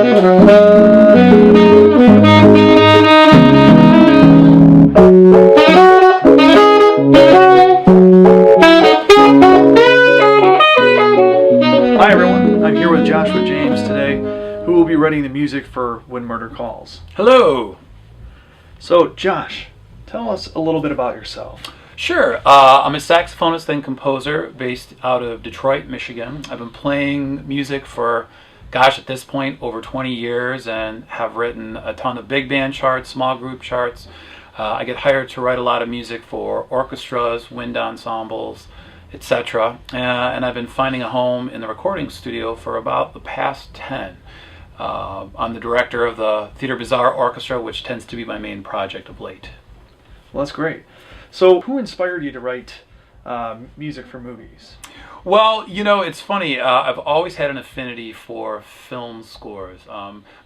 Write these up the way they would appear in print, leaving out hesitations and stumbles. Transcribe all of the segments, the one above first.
Hi everyone, I'm here with Joshua James today, who will be writing the music for When Murder Calls. Hello. So Josh, tell us a little bit about yourself. Sure. I'm a saxophonist and composer based out of Detroit, Michigan. I've been playing music for, at this point, over 20 years and have written a ton of big band charts, small group charts. I get hired to write a lot of music for orchestras, wind ensembles, etc. And I've been finding a home in the recording studio for about the past 10. I'm the director of the Theatre Bizarre Orchestra, which tends to be my main project of late. Well, that's great. So who inspired you to write music for movies? Well, it's funny. I've always had an affinity for film scores.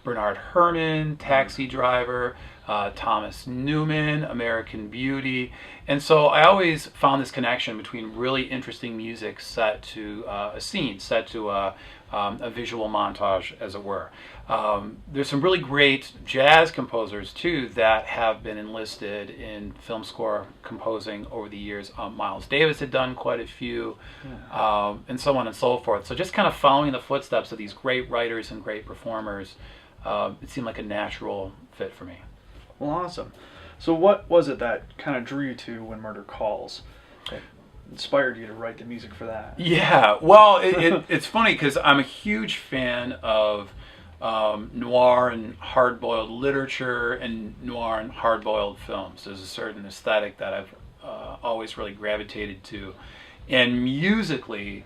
Bernard Herrmann, Taxi Driver, Thomas Newman, American Beauty. And so I always found this connection between really interesting music set to a scene, set to a visual montage, as it were. There's some really great jazz composers, too, that have been enlisted in film score composing over the years. Miles Davis had done quite a few, and so on and so forth. So just kind of following the footsteps of these great writers and great performers, it seemed like a natural fit for me. Well, awesome. So what was it that kind of drew you to When Murder Calls? That inspired you to write the music for that? Yeah, well, it's funny because I'm a huge fan of noir and hard-boiled literature and noir and hard-boiled films. There's a certain aesthetic that I've always really gravitated to. And musically,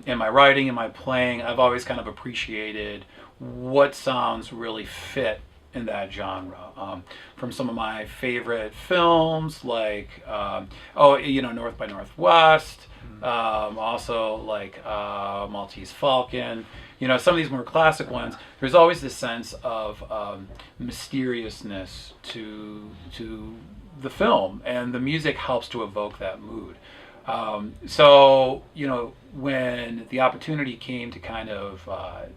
in my writing and my playing, I've always kind of appreciated what sounds really fit in that genre. From some of my favorite films like North by Northwest, also like Maltese Falcon, some of these more classic ones. There's always this sense of mysteriousness to the film, and the music helps to evoke that mood. So when the opportunity came to kind of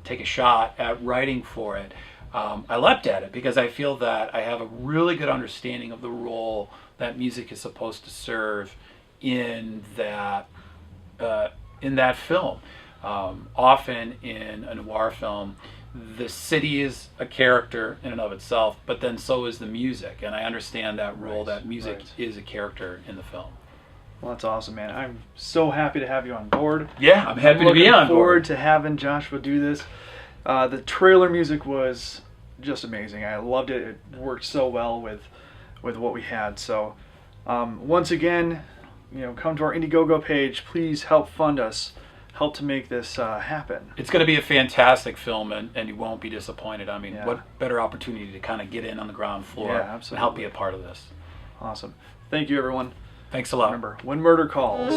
take a shot at writing for it, I leapt at it because I feel that I have a really good understanding of the role that music is supposed to serve in that film. Often in a noir film, the city is a character in and of itself, but then so is the music, and I understand that role, that music is a character in the film. Well, that's awesome, man. I'm so happy to have you on board. Yeah, I'm happy to be on board. Looking forward to having Joshua do this. The trailer music was just amazing. I loved it. It worked so well with what we had. So once again, come to our Indiegogo page. Please help fund us. Help to make this happen. It's going to be a fantastic film, and you won't be disappointed. I mean, Yeah. What better opportunity to kind of get in on the ground floor and help be a part of this. Awesome. Thank you, everyone. Thanks a lot. Remember, When Murder Calls.